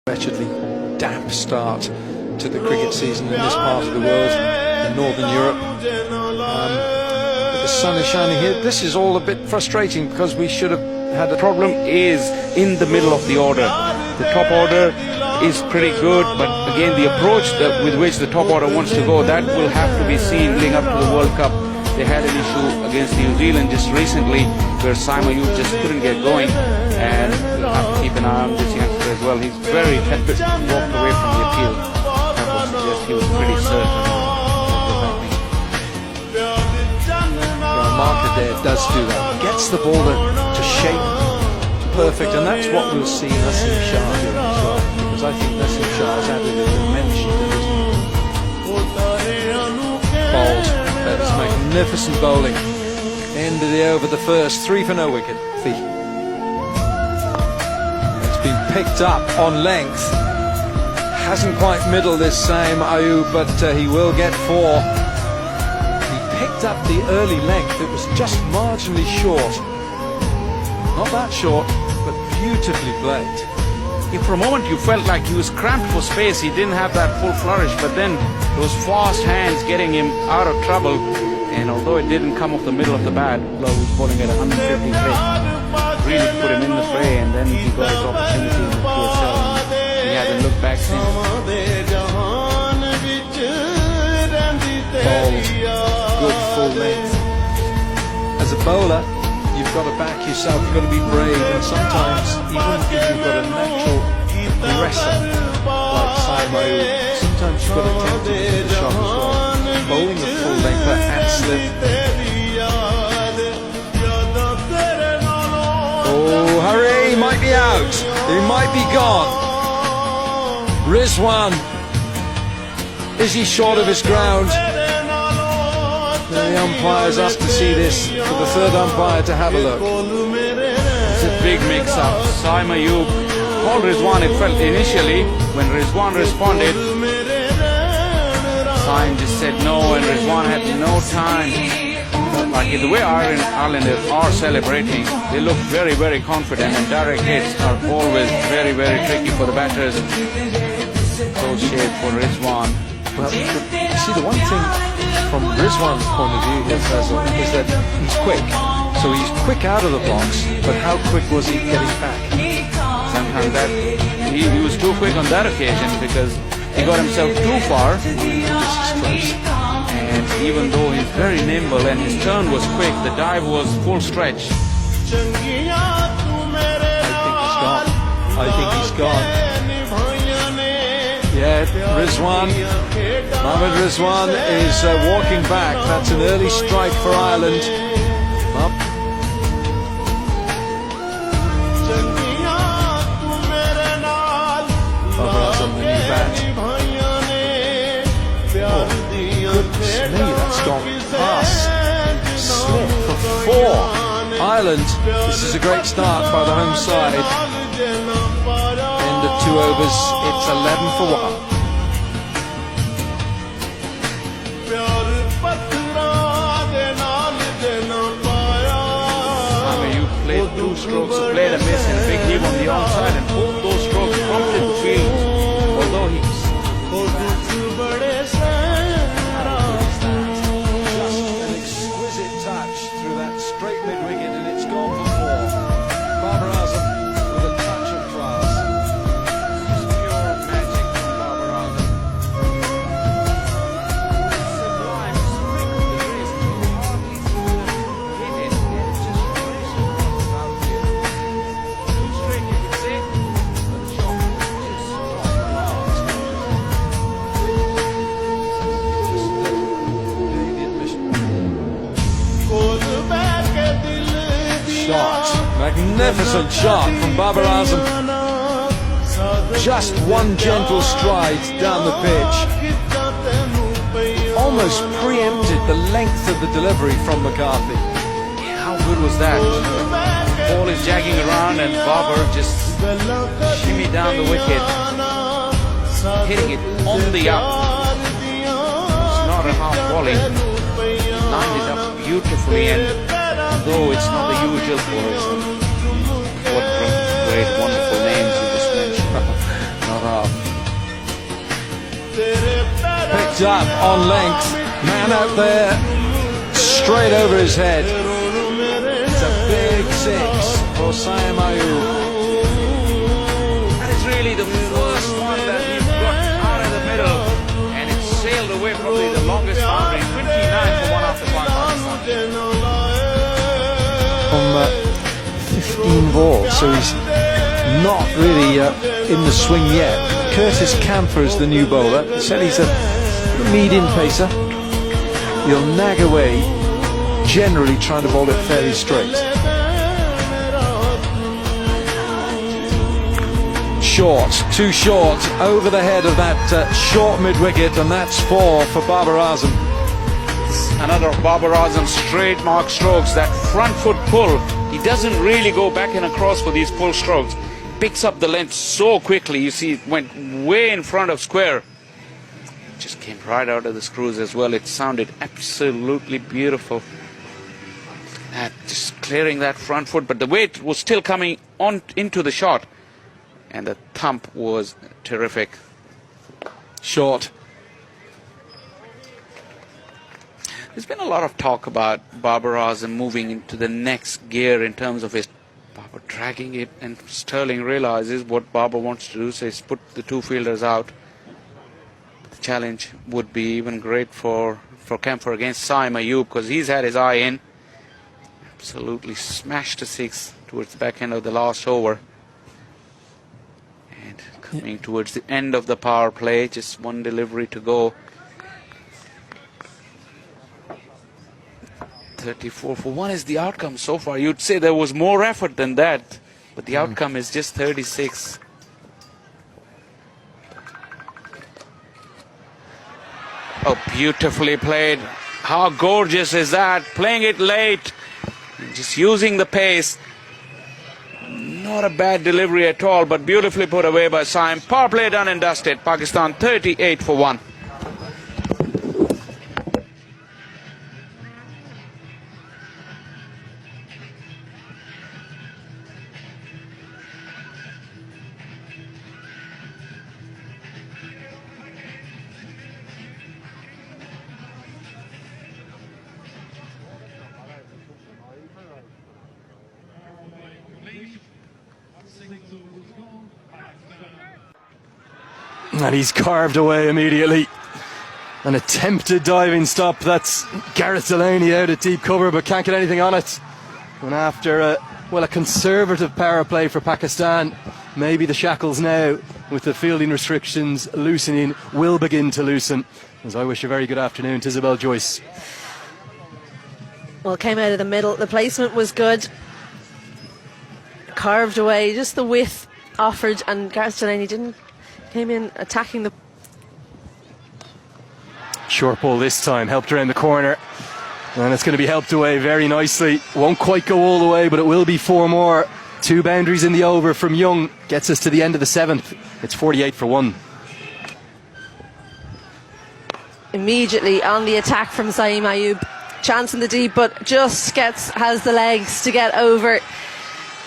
Wretchedly damp start to the cricket season in this part of the world, in Northern Europe. But the sun is shining here. This is all a bit frustrating because we should have had a problem is in the middle of the order. The top order is pretty good, but again the approach with which the top order wants to go, that will have to be seen leading up to the World Cup. They had an issue against New Zealand just recently where Simon Youth just couldn't get going, and we'll have to keep an eye on this youngster as well. He's very tepid, walked away from the appeal. That would suggest he was pretty certain of what was happening. Marker there does do that. Gets the ball to shape perfect, and that's what we'll see Naseem Shah doing as well, because I think Naseem Shah has added a dimension to this bowled. That's magnificent bowling. End of the over, the first, 3 for no wicket. It's been picked up on length. Hasn't quite middled this same Ayub, but he will get 4. He picked up the early length. It was just marginally short. Not that short, but beautifully played. For a moment you felt like he was cramped for space. He didn't have that full flourish, but then those fast hands getting him out of trouble. And although it didn't come off the middle of the bat, Lowe was bowling at 150 clip. Really put him in the fray, and then he got his opportunity in the PSL. He hasn't looked back since. Bowled, good full length. As a bowler, you've got to back yourself, you've got to be brave, and sometimes, even if you've got a natural aggressor like Simon, sometimes you've got to attempt to hit the shot as well. Bowling the full length and slip. Oh, hurry, he might be out. He might be gone. Rizwan. Is he short of his ground? The umpires asked to see this for the third umpire to have a look. It's a big mix-up. Simon Youth called Rizwan. It felt initially when Rizwan responded, Simon just said no, and Rizwan had no time. Like the way Irelanders are celebrating, they look very, very confident, and direct hits are always very, very tricky for the batters. Close shade for Rizwan. Well, you see, the one thing from Rizwan's point of view here, Faisal, is that he's quick. So he's quick out of the box, but how quick was he getting back? Sometimes he was too quick on that occasion because he got himself too far. And even though he's very nimble and his turn was quick, the dive was full stretch. I think he's gone. Yeah, Mohammad Rizwan is walking back. That's an early strike for Ireland. Up. On the new bat. Oh, goodness me, that's gone past. Slip for 4. Ireland, this is a great start by the home side. End of 2 overs, it's 11 for 1. You played 2 strokes, played a miss and a big heave on the onside, and both those strokes prompted the field. Although he just an exquisite touch through that straight mid-wicket, and it's gone for 4. Babar Azam with a touch of class. Just pure magic from Babar Azam. Sublime, strict with the wrist. You hardly see him hit it, and it just raced across the outfield. Too straight, you could say, but the shot just top class. Shot, magnificent shot from Babar Azam. Just one gentle stride down the pitch. Almost preempted the length of the delivery from McCarthy. How good was that? The ball is jagging around and Babar just shimmy down the wicket, hitting it on the up. It's not a half volley. He lined it up beautifully, and though it's not the usual for us, what great, wonderful names you just mentioned. not half. Picked up on length. Man out there, straight over his head. It's a big six for Saim Ayub. That is really the first one that he's got out of the middle, and it sailed away probably the longest boundary, 29 for one after one. From 15 balls, so he's not really in the swing yet. Curtis Camphor is the new bowler. He said he's a medium pacer. He'll nag away, generally trying to bowl it fairly straight. Short, too short, over the head of that short mid-wicket, and that's four for Babar Azam. Another of Babar Azam's trademark strokes, that front foot pull. He doesn't really go back and across for these pull strokes. Picks up the length so quickly. You see it went way in front of square. Just came right out of the screws as well. It sounded absolutely beautiful. That just clearing that front foot, but the weight was still coming on into the shot, and the thump was terrific. Short. There's been a lot of talk about Babar Azam moving into the next gear in terms of his Babar dragging it, and Sterling realizes what Babar wants to do, so he's put the two fielders out. The challenge would be even great for Camphor against Saim Ayub, because he's had his eye in. Absolutely smashed a six towards the back end of the last over. And coming towards the end of the power play, just one delivery to go. 34 for 1 is the outcome so far. You'd say there was more effort than that, but the outcome is just 36. Oh, beautifully played. How gorgeous is that? Playing it late, just using the pace. Not a bad delivery at all, but beautifully put away by Saim. Power play done and dusted. Pakistan 38 for 1. And he's carved away immediately. An attempted diving stop. That's Gareth Delaney out at deep cover, but can't get anything on it. And after a conservative power play for Pakistan, maybe the shackles now, with the fielding restrictions loosening, will begin to loosen. As I wish a very good afternoon to Isabel Joyce. Well, came out of the middle. The placement was good. Carved away, just the width offered, and Gareth Delaney came in attacking the short ball this time, helped around the corner, and it's going to be helped away very nicely. Won't quite go all the way, but it will be four more. Two boundaries in the over from Young gets us to the end of the seventh. It's 48 for 1. Immediately on the attack from Saim Ayub. Chance in the deep, but just has the legs to get over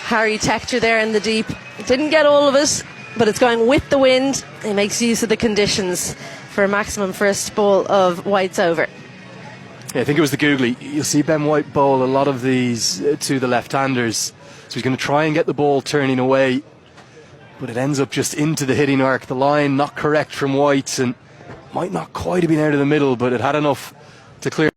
Harry Tector there in the deep. Didn't get all of it, but it's going with the wind. He makes use of the conditions for a maximum first ball of White's over. Yeah, I think it was the googly. You'll see Ben White bowl a lot of these to the left-handers. So he's going to try and get the ball turning away, but it ends up just into the hitting arc. The line not correct from White, and might not quite have been out of the middle, but it had enough to clear.